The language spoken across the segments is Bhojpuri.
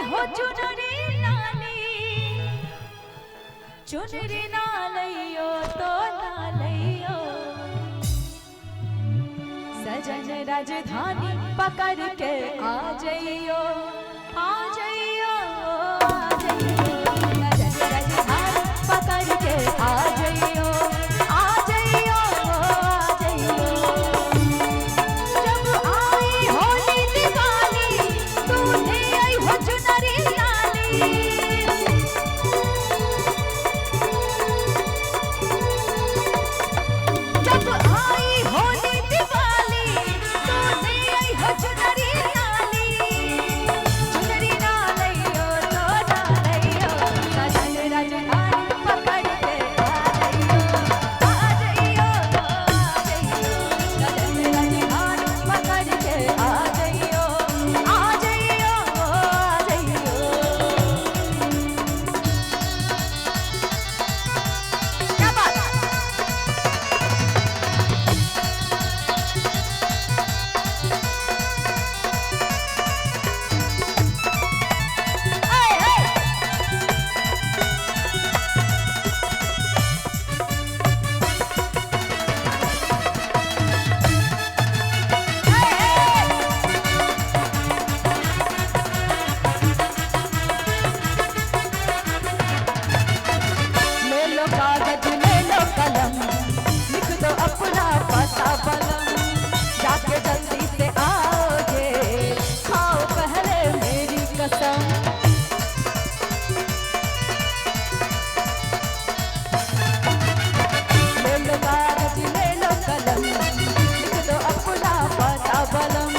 हो चुनरी लाली, चुनरी ना लइयो तो ना लइयो, सजन राजधानी पकड़ के आ जइयो, आ जइयो, आ जइयो, सजन राजधानी पकड़ के आ जइयो, आ जइयो, आ जइयो। जब आई होली दिवाली तू ले आई हो चुनरी लाली, जब आई होली दिवाली तू ले आई हो चुनरी लाली, चुनरी ना लइयो तो ना लइयो, सजन राजधानी पकड़ के आ जइयो, आ जइयो, आ जइयो, सजन राजधानी पकड़ के आ जइयो, आ जइयो, आ जइयो। क्या बात है? ले लो कागज ले लो कलम, लिख दो अपना पता बलम, जाके जल्दी से आओगे, खाओ पहले मेरी कसम। ले लो कागज ले लो कलम, लिख दो अपना पता बलम,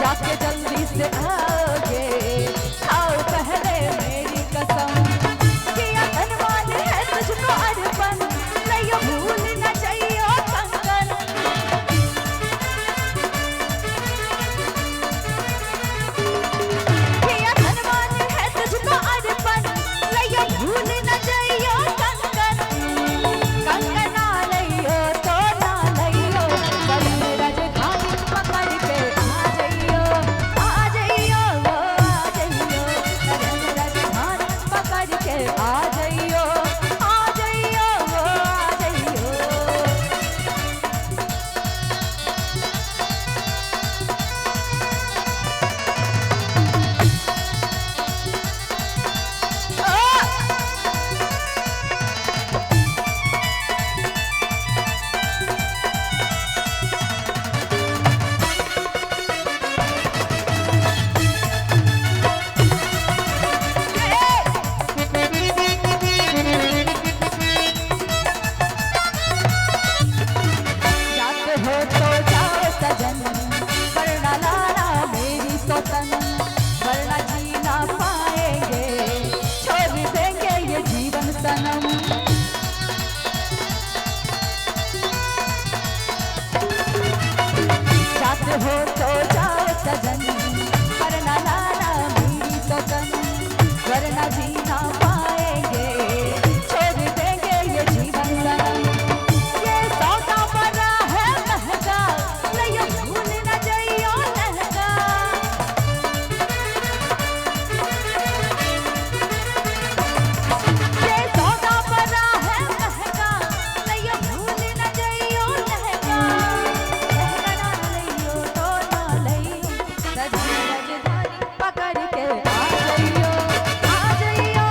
जाके जल्दी से आओगे, खाओ पहले मेरी कसम। किया धनवान है तुझको अर्पण, लइयो भूल न जाइयो कंगन। किया धनवान है तुझको अर्पण, लइयो भूल न जाइयो कंगन। कंगन ना लइयो तो ना लइयो, सजन राजधानी पकड़ के आ जइयो, आ जइयो, आ जइयो, सजन राजधानी पकड़ के आ जइयो, आ जइयो, आ जइयो। जाते हो तो जाओ सजन, वरना लाना मेरी सौतन, वरना जी ना पाएंगे, छोड़ देंगे ये जीवन सनम। जाते हो तो जाओ सजन, वरना लाना मेरी सौतन, वरना जी ना पाएंगे, छोड़ देंगे ये जीवन सनम। ये सौदा बड़ा है महंगा, लइयो भूल न जाइयो लहंगा। ये सौदा बड़ा है महंगा, लइयो भूल न जाइयो लहंगा। लहंगा ना लइयो तो ना लइयो, सजन राजधानी पकड़ के आ जइयो, आ जइयो,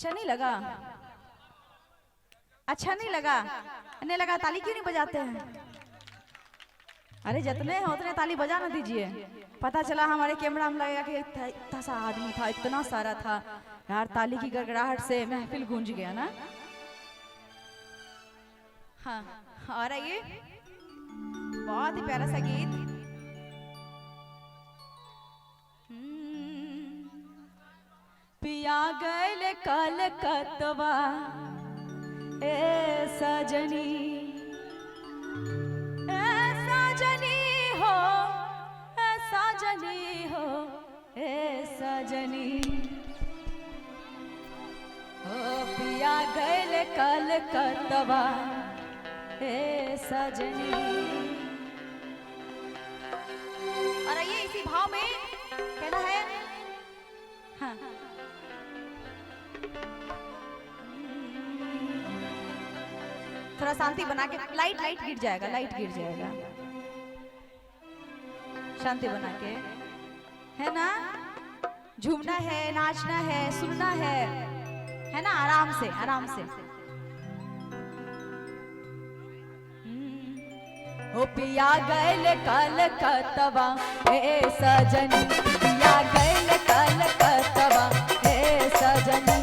अच्छा नहीं लगा? अच्छा नहीं लगा? नहीं लगा ताली क्यों नहीं बजाते हैं? अरे जितने हैं उतने ताली बजा ना दीजिए। पता चला हमारे कैमरा में लगेगा कि इतना सा आदमी था, इतना सारा था यार। ताली की गड़गड़ाहट से महफिल गूंज गया ना। हाँ और ये बहुत ही प्यारा सा गीत। पिया गैल कलकत्तवा ए सजनी, ए सजनी हो, ए सजनी हो, ए सजनी। ओ पिया गैल कलकत्तवा ए सजनी। और ये इसी भाव में कहना है। हाँ थोड़ा शांति बना के, लाइट गिर जाएगा, लाइट गिर जाएगा। शांति बना के, है ना? झूमना है, नाचना है, सुनना है ना? आराम से आराम से। ओ पिया गैल कलकत्तवा ए सजनी, पिया गैल कलकत्तवा ए सजनी।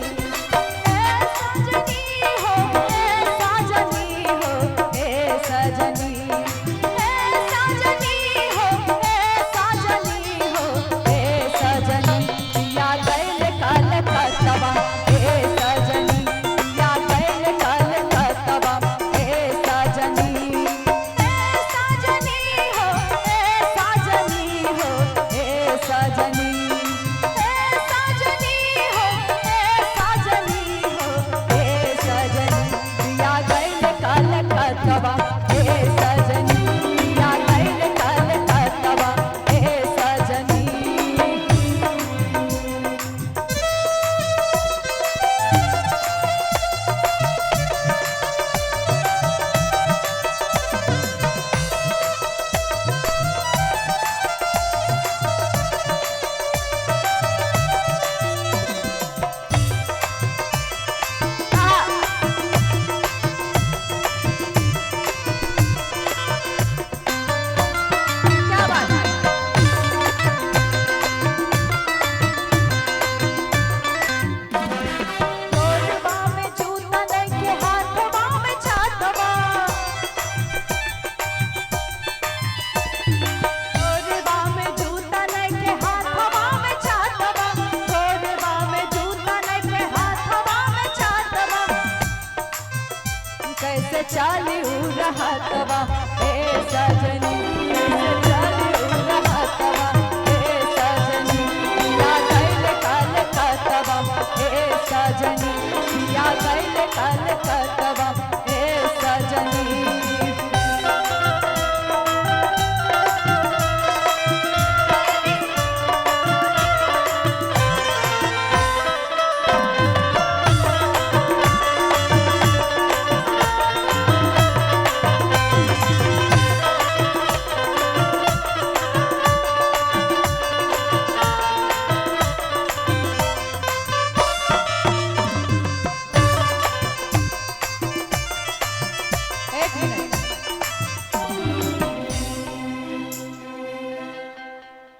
कैसे चालू रहतवा ए सजनी, कैसे चालू रहतवा ए सजनी। पिया गैल कलकत्तवा ए सजनी, पिया गैल कलकत्तवा ए सजनी।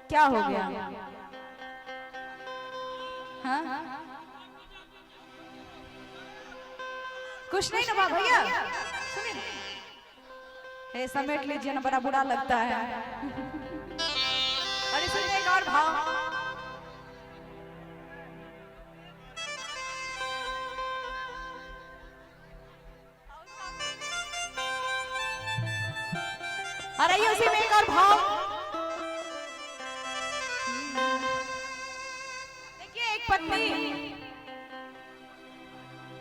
क्या हो गया? हाँ कुछ नहीं ना भैया, सुनिए समेट लीजिए ना, बड़ा बुरा लगता है। अरे सुनिए एक और भाव। अरे ये उसी में एक और भाव।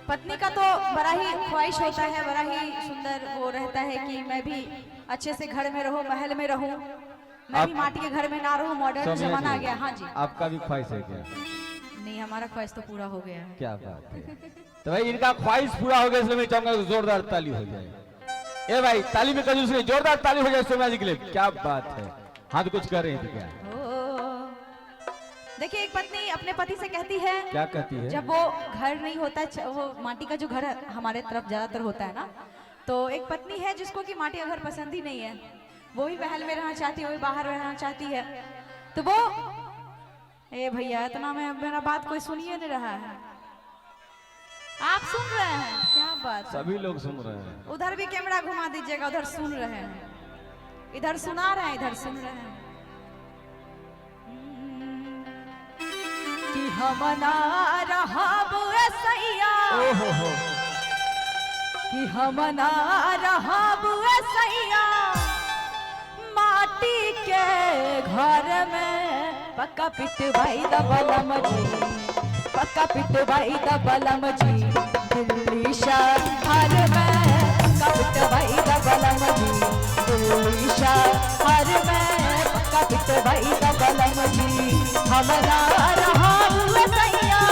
पत्नी का तो बड़ा ही ख्वाहिश होता है, बड़ा ही सुंदर वो रहता है कि मैं भी अच्छे से घर में रहूं, महल में रहूं, मैं भी माटी के घर में ना रहूं। मॉडर्न जमाना आ गया। हाँ जी, आपका भी ख्वाहिश है क्या? नहीं हमारा ख्वाहिश तो पूरा हो गया है। क्या बात है। तो भाई इनका ख्वाहिश पूरा हो गया, इसलिए मैं चाहूंगा जोरदार ताली हो जाए। ए भाई ताली में कंजूस नहीं, जोरदार ताली हो जाए सोम्या जी के लिए। क्या बात है। हाँ तो कुछ कर रहे हैं तो क्या? देखिए एक पत्नी अपने पति से कहती है, क्या कहती है? जब वो घर नहीं होता है, वो माटी का जो घर हमारे तरफ ज्यादातर होता है ना, तो एक पत्नी है जिसको कि माटी का घर पसंद ही नहीं है, वो भी महल में रहना चाहती है, वो भी बाहर रहना चाहती है। तो वो ए भैया इतना में मेरा बात कोई सुनिए नहीं रहा है, आप सुन रहे हैं क्या बात? सभी लोग सुन रहे हैं। उधर भी कैमरा घुमा दीजिएगा, उधर सुन रहे हैं, इधर सुना रहे हैं, इधर सुन रहे हैं। कि हम ना रहब सैया, कि हम ना रहब सैया माटी के घर में, पक्का पिटवाई द बलम जी, पक्का पिटवाई द बलम जी, दिल्ली शहर में पक्का पिटवाई द बलम जी, दिल्ली शहर में पक्का पिटवाई द बलम जी। हम ना रहब सैया,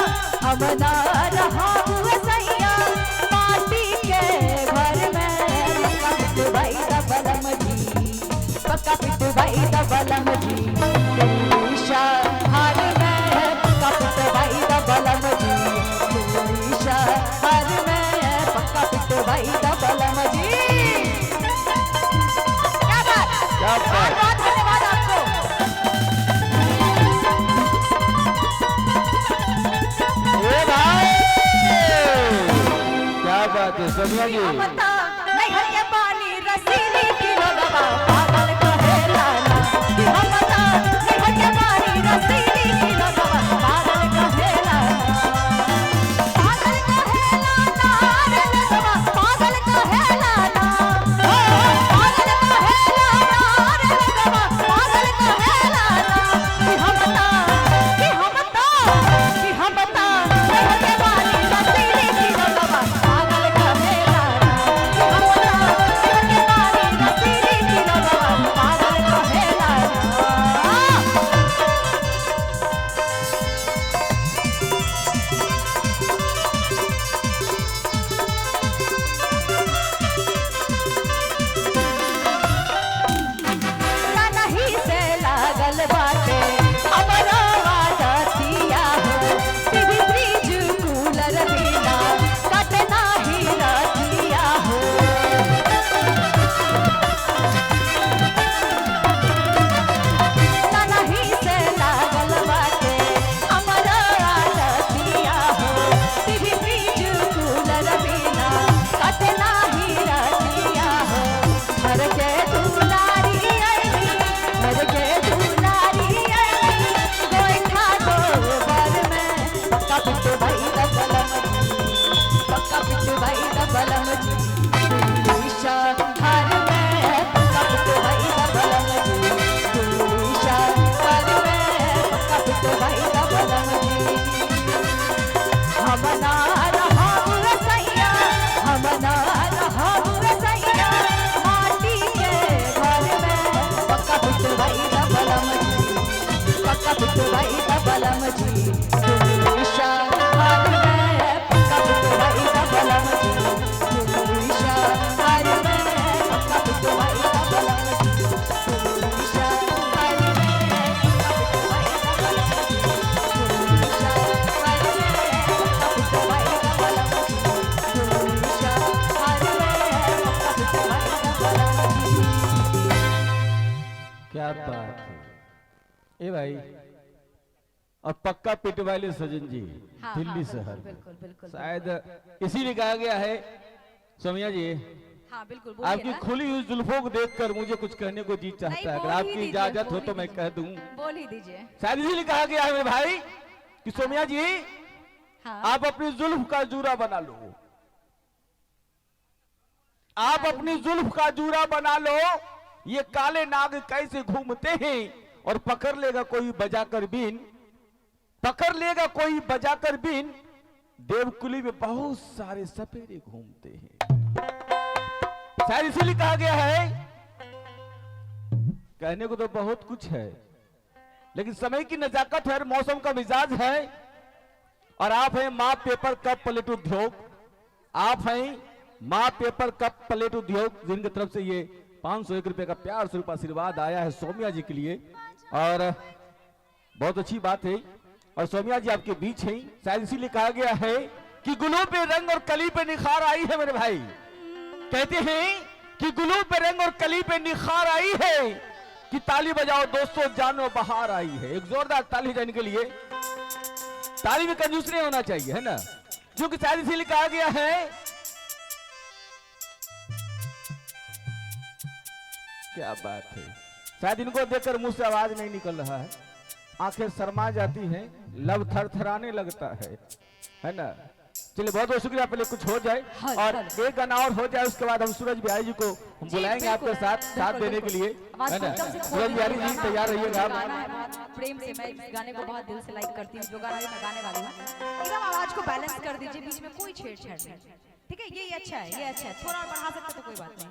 हम ना रहब सैया माटी के घर में, पक्का पिटवाई द बलम जी, पक्का पिटवाई द बलम जी, दिल्ली शहर में पक्का पिटवाई द बलम जी, दिल्ली शहर में पक्का पिटवाई द बलम जी। क्या बात, क्या बात? बहुत धन्यवाद आपको। ए भाई क्या बात है सोनिया जी? नहीं है ये पानी रसीली किलो दवा पागल कहेला ना, कि हम बता नहीं है ये पानी रसीली किलो दवा पागल कहेला ना, पागल कहेला ना रे दवा पागल कहेला ना, पागल कहेला ना रे दवा पागल कहेला ना, कि हम बता कि हम बता कि हम बता नहीं है ये पानी रसीली किलो दवा पागल कहेला ना, कि हम बता नहीं है ये पानी रसीली किलो दवा पागल कहेला ना। नहीं से लागल बाटे हमरा आदतिया हो, टीवी फ्रिज कूलर बिना कटे नाही रतिया हो। नहीं से लागल बाटे हमरा आदतिया हो, टीवी फ्रिज कूलर बिना कटे नाही रतिया हो। घर के दुलारी आईली, घर के दुलारी आईली, गोइठा गोबर में पक्का पिटवाई द बलम जी, पक्का पिटवाई द बलम जी, दिल्ली शहर में पक्का पिटवाई द बलम जी, दिल्ली शहर में पक्का पिटवाई द बलम जी। हम ना रहब सैया, हम ना रहब सैया माटी के घर में, पक्का पिटवाई द बलम जी, पक्का पिटवाई द बलम जी, दिल्ली शहर में पक्का पिटवाई द बलम जी, दिल्ली शहर में पक्का पिटवाई द बलम जी, दिल्ली शहर में पक्का पिटवाई द बलम जी, दिल्ली शहर में पक्का पिटवाई द बलम जी, दिल्ली शहर में पक्का पिटवाई द बलम जी। क्या बात है? ए भाई और पक्का पिटवाली सजन जी, हाँ, दिल्ली हाँ, शहर बिल्कुल बिल्कुल शायद इसीलिए कहा गया है सोनिया जी, हाँ बिल्कुल बोलिए आपकी ना। खुली हुई जुल्फों को देखकर मुझे कुछ कहने को जी चाहता नहीं, है, अगर बोल ही आपकी दीजिए, इजाजत हो बोल तो ही मैं दीजिए। कह दूं। बोल ही दीजिए। शायद इसीलिए कहा गया है मेरे भाई कि सोनिया जी हाँ आप अपनी जुल्फ का जूरा बना लो, आप अपनी जुल्फ का जूरा बना लो। ये काले नाग कैसे घूमते हैं और पकड़ लेगा कोई बजाकर बीन, पकड़ लेगा कोई बजाकर बीन, देवकुली में बहुत सारे सपेरे घूमते हैं। शायद इसीलिए कहा गया है, कहने को तो बहुत कुछ है लेकिन समय की नजाकत है, मौसम का मिजाज है। और आप हैं माँ पेपर कप प्लेट उद्योग, आप हैं माँ पेपर कप प्लेट उद्योग, जिनकी तरफ से ये 501 रुपए का प्यार स्वरूप आशीर्वाद आया है सौम्या जी के लिए। और बहुत अच्छी बात है और सौम्या जी आपके बीच हैं। शायद इसीलिए कहा गया है कि गुलों पे रंग और कली पे निखार आई है मेरे भाई। कहते हैं कि गुलों पे रंग और कली पे निखार आई है, कि ताली बजाओ दोस्तों जानो बहार आई है। एक जोरदार ताली जाने के लिए, ताली में कंजूस नहीं होना चाहिए, है ना, क्योंकि शायद इसीलिए कहा गया है। क्या बात है, शायद इनको देखकर मुंह से आवाज नहीं निकल रहा है, आंखें शर्मा जाती हैं, लब थरथराने लगता है ना। चलिए बहुत बहुत शुक्रिया, पहले कुछ हो जाए और एक गाना और हो जाए, उसके बाद हम सूरज बिहारी जी को हम बुलाएंगे आपके साथ देने के लिए, है ना। सूरज बिहारी जी तैयार रहिएगा आप। प्रेम से मैं इस गाने को बहुत दिल से लाइक करती हूँ, जो गाना मैं गाने वाली हूँ। एकदम आवाज को बैलेंस कर दीजिए, बीच में कोई छेड़छाड़ नहीं, ठीक है। ये अच्छा है, ये अच्छा है, थोड़ा और बढ़ा सकते तो कोई बात नहीं।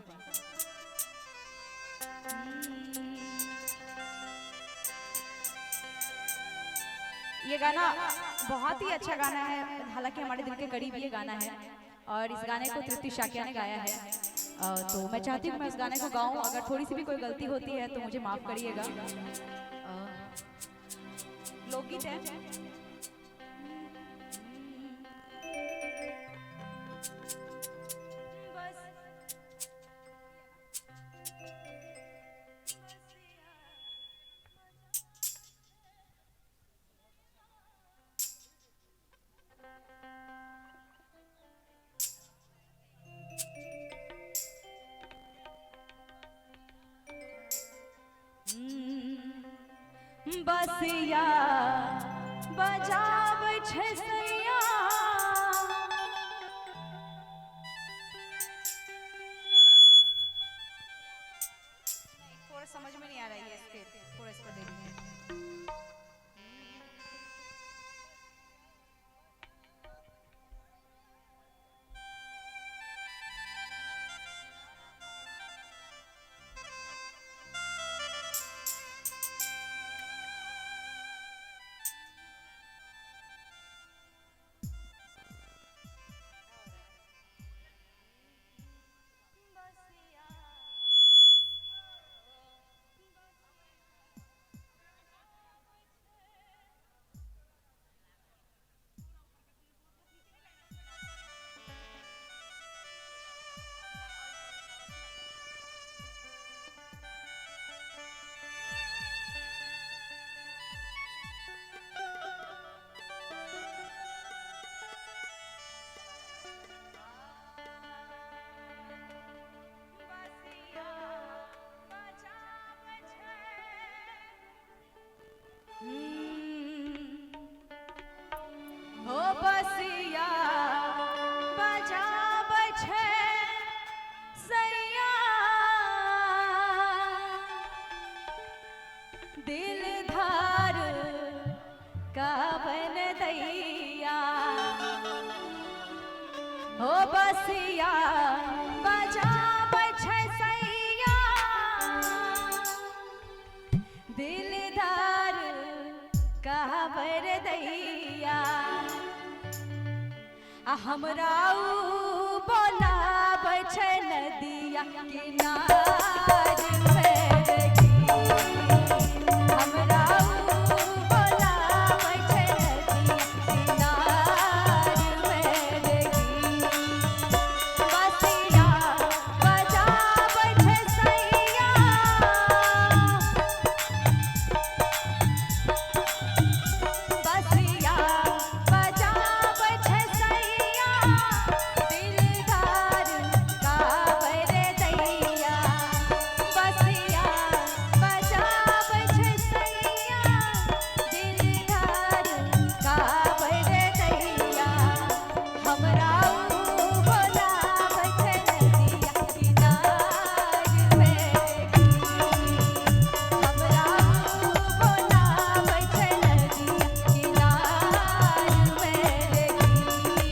ये गाना बहुत ही अच्छा गाना है, हालांकि हमारे दिल के करीब ये गाना है, और इस गाने को तृप्ति शाक्या ने गाया है। तो मैं चाहती हूँ मैं इस गाने को गाऊं, अगर थोड़ी सी भी कोई गलती होती है तो मुझे माफ करिएगा। लोकगीत है। बसिया बजाव छसैया, थोड़ा समझ में नहीं आ रहा है इसके, थोड़ा इसको दे दीजिए। बसिया बजाव छसैया, दिलधार का बन दैया। हो बसिया बजाव छसैया, दिलदार का बर दैया। हमरा बोलाब छै नदिया किनार में गी, हमरा बोलाब छै नदिया किनार में गी। बसिया बजाब छसैया, बसिया बजाब छसैया, दिलदार का बर दैया। बसिया बजाब छसैया, दिलदार का बर दैया। हमरा बोलाब छै नदिया किनार में गी, हमरा बोलाब छै नदिया किनार में गी।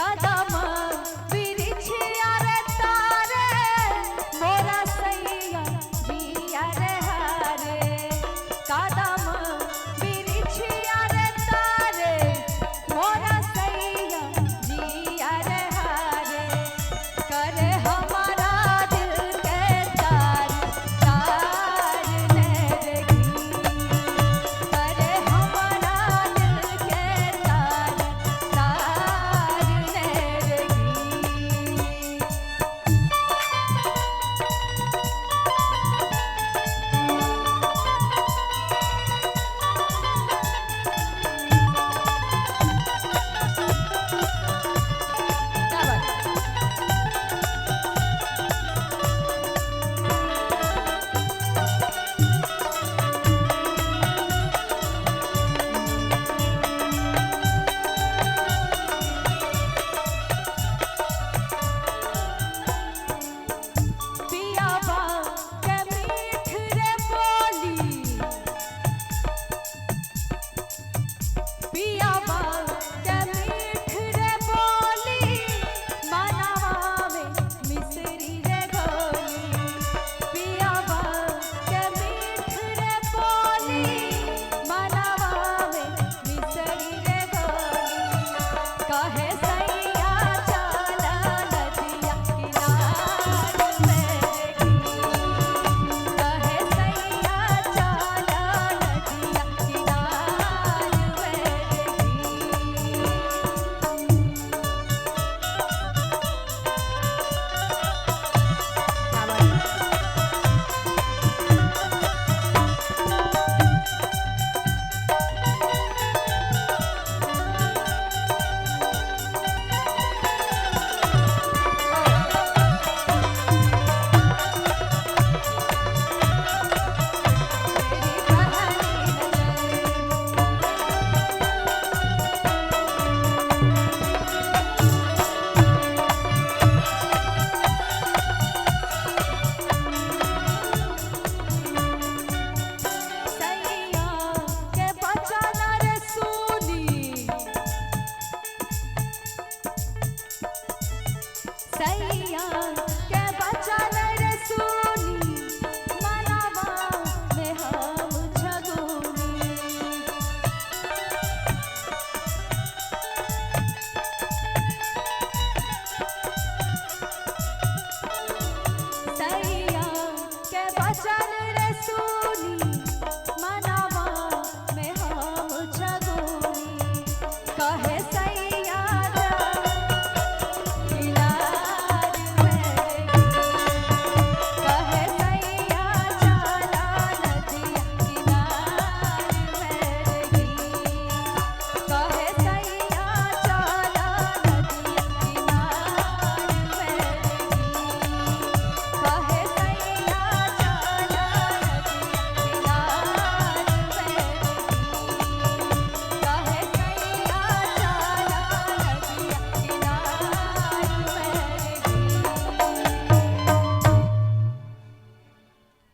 कदम बिरिछिया रे तारे मोरा सैया जिया रे हारे कदम बिरिछिया रे तारे मोरा सैया जिया रे हारे करे हमारा दिल के तार तार ने रेगी करे हमारा दिल के तार तार ने रेगी क्या बात है? पियावा के मीठ रे बोली पियावा के मीठ रे बोली मनवा में मिसरी रे घोली पियावा के मीठ रे बोली मनवा में मिसरी रे घोली कहे सैया चला नदिया किनार मेरेगी कहे सैया चला नदिया किनार मेरेगी तेरी कहानी नजर सैया के बचन रे सुनी सैया के बचन रे सुनी मनवा में हम झगुनी सैया के बचन रे सुनी मनवा में हम झगुनी कहे सैया किनार मेरेगी कहे सैया चला नदिया किनार मेरेगी कहे सैया चला नदिया किनार मेरेगी कहे सैया चला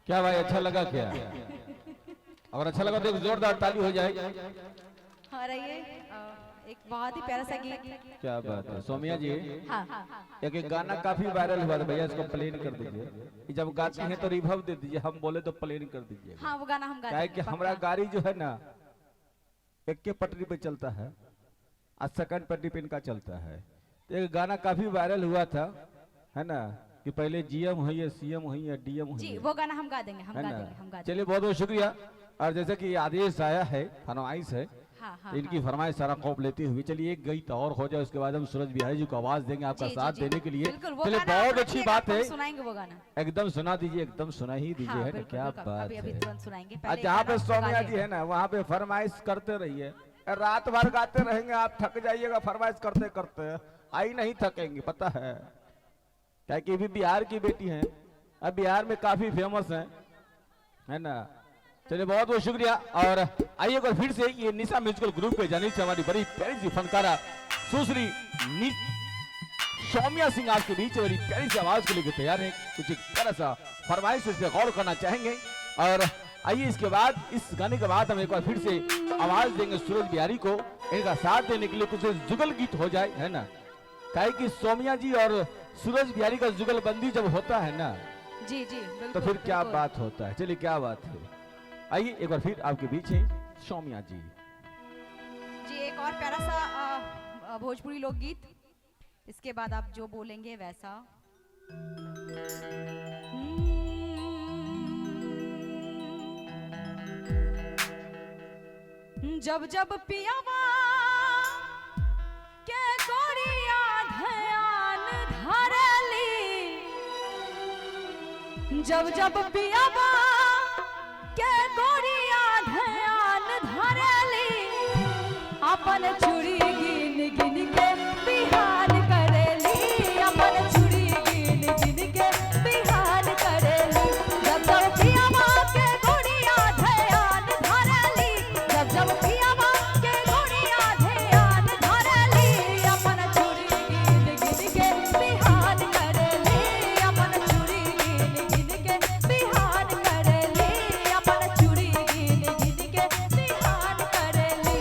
क्या भाई अच्छा लगा क्या? अगर अच्छा लगा तो एक जोरदार ताली हो जाए। हाँ रहिए एक बहुत ही प्यारा सा गीत। क्या बात है सोमिया जी। हाँ एक गाना काफी वायरल हुआ था भैया, इसको प्लेन कर दीजिए। जब गाते हैं तो रिवर्ब दे दीजिए, हम बोले तो प्लेन कर दीजिए। हाँ वो गाना हम गाते क्या है हैं, कि पक्का। हमारा गाड़ी जो है ना एक के पटरी पे चलता है, आज सेकंड पटरी पे इनका चलता है। तो एक गाना काफी वायरल हुआ था है ना, कि पहले जीएम है या सीएम है या डीएम जी है, वो गाना हम गा देंगे, हम है गा ना। देंगे, हम गा देंगे। चलिए बहुत बहुत शुक्रिया। और जैसे कि आदेश आया है, फरमाइश है, हाँ हाँ तो इनकी हाँ। फरमाइश सारा कौप लेते हुए चलिए एक गीत और हो जाए, उसके बाद हम सूरज बिहारी जी को आवाज देंगे आपका जी, साथ जी, देने के लिए। बिल्कुल, वो चलिए गाना बहुत आप अच्छी रखिएगा, बात है, आपको सुनाएंगे वो गाना। एकदम सुना दीजिए, एकदम सुना ही दीजिए, हाँ, है ना। बिल्कुल, क्या बिल्कुल, बात अभी अभी है। तुरंत सुनाएंगे। आज पहले जहाँ गाना पे सोमिया गा जी है ना, वहाँ पे फरमाइश करते रहिए, रात भर गाते रहेंगे, आप थक जाइएगा फरमाइश करते करते, आई नहीं थकेंगे, पता है क्या कि भी बिहार की बेटी है, अब बिहार में काफी फेमस है ना। चलिए बहुत बहुत शुक्रिया। और आइए एक बार फिर से ये निशा म्यूजिकल ग्रुप के जानी से हमारी बड़ी प्यारी सी फनकारा सुश्री सौम्या सिंह आपके बीच बड़ी प्यारी सी आवाज को लेकर तैयार है। कुछ एक प्यारा सा फरमाइश इस पे गौर करना चाहेंगे। और आइए इसके बाद, इस गाने के बाद हम एक बार फिर से आवाज देंगे सूरज बिहारी को, इनका साथ देने के लिए कुछ जुगल गीत हो जाए, है ना। काहे कि सोमिया जी और सूरज बिहारी का जुगलबंदी जब होता है ना, जी जी बिल्कुल, तो फिर क्या बिल्कुल। बात होता है। चलिए क्या बात है, आइए एक बार फिर आपके बीच है सोमिया जी। जी एक और प्यारा सा भोजपुरी लोकगीत, इसके बाद आप जो बोलेंगे वैसा। जब जब पियावा के गोरिया ध्यान धरली, जब जब पियावा के गोरिया ध्यान धरली, अपन चूड़ी गिन गिन के बिहान करेली, अपन चूड़ी गिन गिन के बिहान करेली। जब जब पियावा के गोरिया ध्यान धरली, जब जब पियावा के गोरिया ध्यान धरली, अपन चूड़ी गिन गिन के बिहान करेली, अपन चूड़ी गिन गिन के बिहान करेली, अपन चूड़ी गिन गिन के बिहान करेली।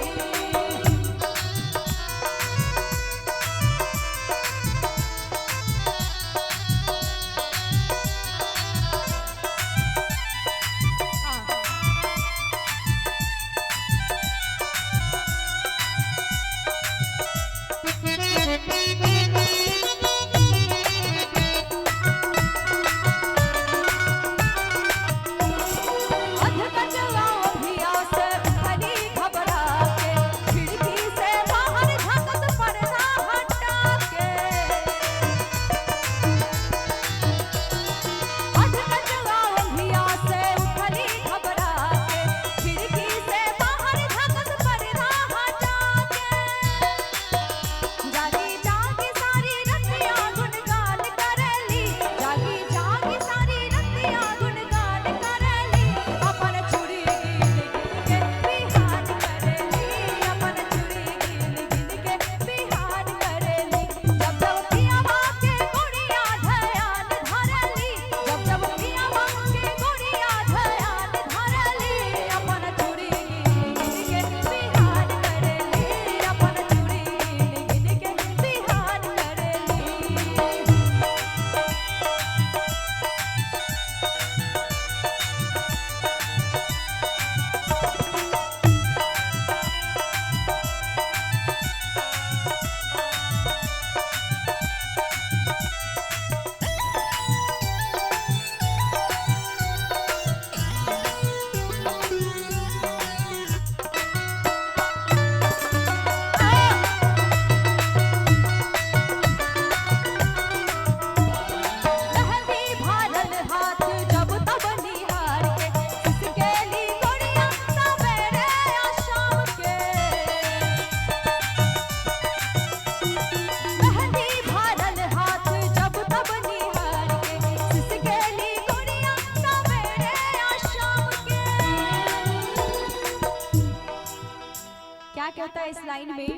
क्या कहता है इस लाइन में,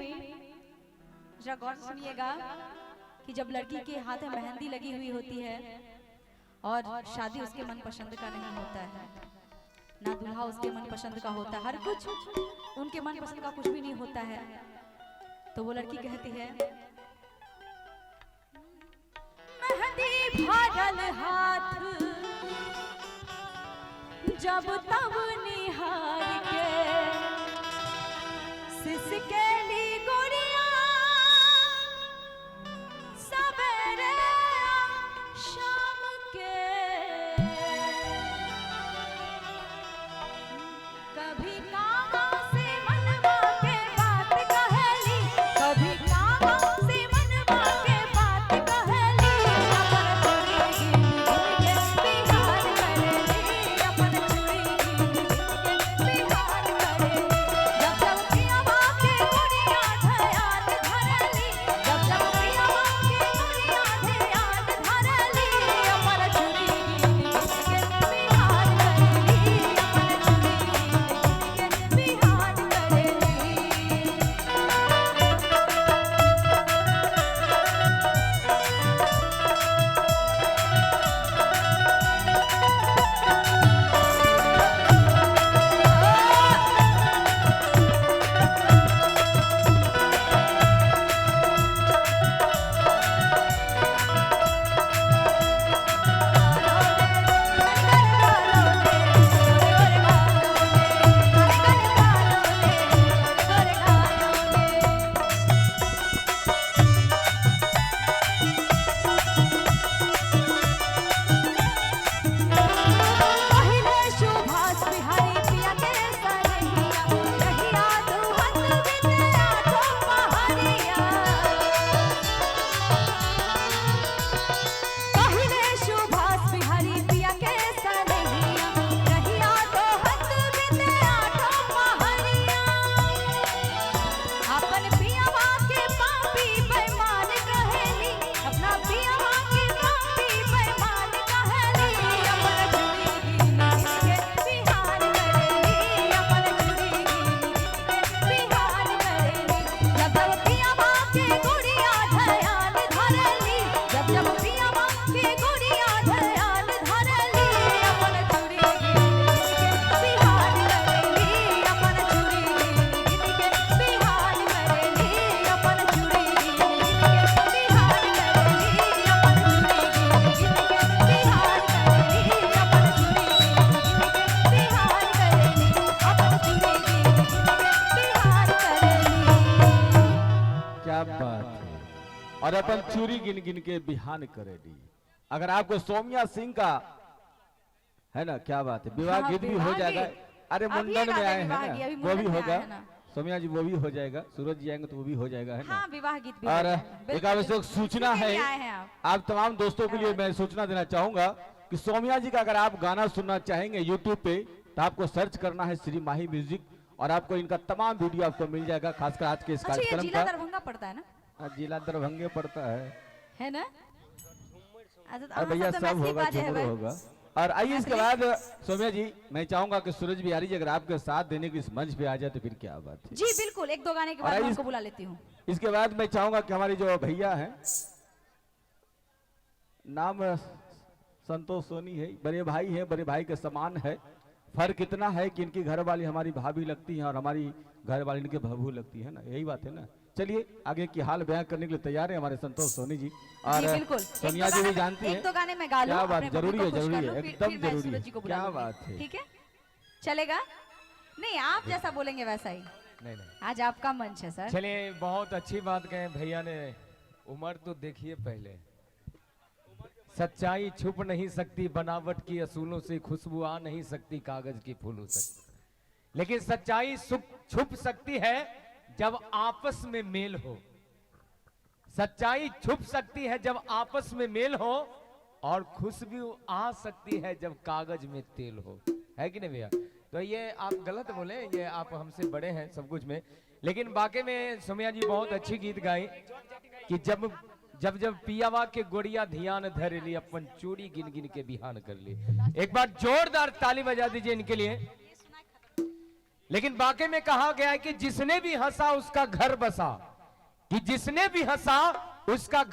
जरा गौर से सुनिएगा कि जब लड़की के हाथ में मेहंदी लगी हुई होती है और शादी उसके मन पसंद का नहीं होता है, ना दूल्हा उसके मन पसंद का होता है, हर कुछ उनके मन पसंद का कुछ भी नहीं होता है, तो वो लड़की कहती है मेहंदी भरल हाथ जब तब निहार के सिसकेली गोरिया सवेरे शाम के, कभी कामा से मनवा के बात कहेली, कभी कामा से मनवा के बात कहेली, अपन चूड़ी गिन गिन के बिहार करेली, अपन चूड़ी गिन गिन और अपन चूरी गिन गिन के बिहान करेली। अगर आपको सोमिया सिंह का है ना, क्या बात है, विवाह हाँ, गीत भी हो विवाह जाएगा। गीत। अरे अब ये मुंडन में गाते आए हैं विवाह ना, गीत, अभी वो मुंडन भी में होगा। आए हैं ना। सोमिया जी वो भी हो जाएगा, सूरज जी आएंगे तो वो भी हो जाएगा, है ना। हाँ, विवाह गीत भी और हो जाएगा। एक बिल्कुल, आवश्यक बिल्कुल। सूचना इसी के है, लिए आए हैं आप। आप तमाम दोस्तों के लिए मैं सूचना देना चाहूंगा कि सोमिया जी का अगर आप गाना सुनना चाहेंगे यूट्यूब पे, तो आपको सर्च करना है श्री माही म्यूजिक, और आपको इनका तमाम वीडियो आपको मिल जाएगा, खासकर आज के इस अच्छा, ये कार्यक्रम जिला का। दरभंगा पड़ता है ना? जिला दरभंगे पड़ता है ना? अच्छा, तो और भैया तो सब मैथिली होगा, बाजे है झुमरो भाई। होगा। और आइए इसके बाद सोमिया जी, मैं चाहूंगा कि सूरज बिहारी जी अगर आपके साथ देने के इस मंच पे आ जाए तो फिर क्या बात है। जी बिल्कुल, एक दो गाने के और बाद मैं इस- आपको बुला लेती हूँ। इसके बाद मैं चाहूंगा कि हमारे जो भैया हैं, नाम संतोष सोनी है, बड़े भाई हैं, बड़े भाई के समान है। फर्क इतना है कि इनकी घर वाली हमारी भाभी लगती हैं और हमारी घर वाली इनके बहू लगती है ना, यही बात है ना। चलिए आगे की हाल बयां करने के लिए तैयार है हमारे संतोष सोनी जी, और जी बिल्कुल। सोनिया जी भी जानती एक हैं। दो गाने मैं गा लूं, क्या बात, अपने जरूरी पब्लिक है, को खुश जरूरी कर है, लूं, फिर एकदम मैं जरूरी सूरज है। जी को बुला क्या लूंगी। बात है। ठीक है, चलेगा? नहीं, आप जैसा बोलेंगे वैसा ही। नहीं नहीं, आज आपका मंच है सर। चलिए बहुत अच्छी बात कहे भैया ने। उम्र तो देखिए पहले, सच्चाई छुप नहीं सकती बनावट की असूलों से, खुशबू आ नहीं सकती कागज की फूलों से, लेकिन सच्चाई छुप सकती है जब आपस में मेल हो। सच्चाई छुप सकती है जब आपस में मेल हो, और खुशबू आ सकती है जब कागज में तेल हो, है कि नहीं भैया? तो ये आप गलत बोले, ये आप हमसे बड़े हैं सब कुछ में, लेकिन वाकई में सोमिया जी बहुत अच्छी गीत गाई कि जब जब जब पियावा के गोड़िया ध्यान धर ली, अपन चोरी गिन गिन के बिहान कर ली। एक बार जोरदार ताली बजा दीजिए इनके लिए। लेकिन वाकई में कहा गया है कि जिसने भी हंसा उसका घर बसा, कि जिसने भी हंसा उसका घर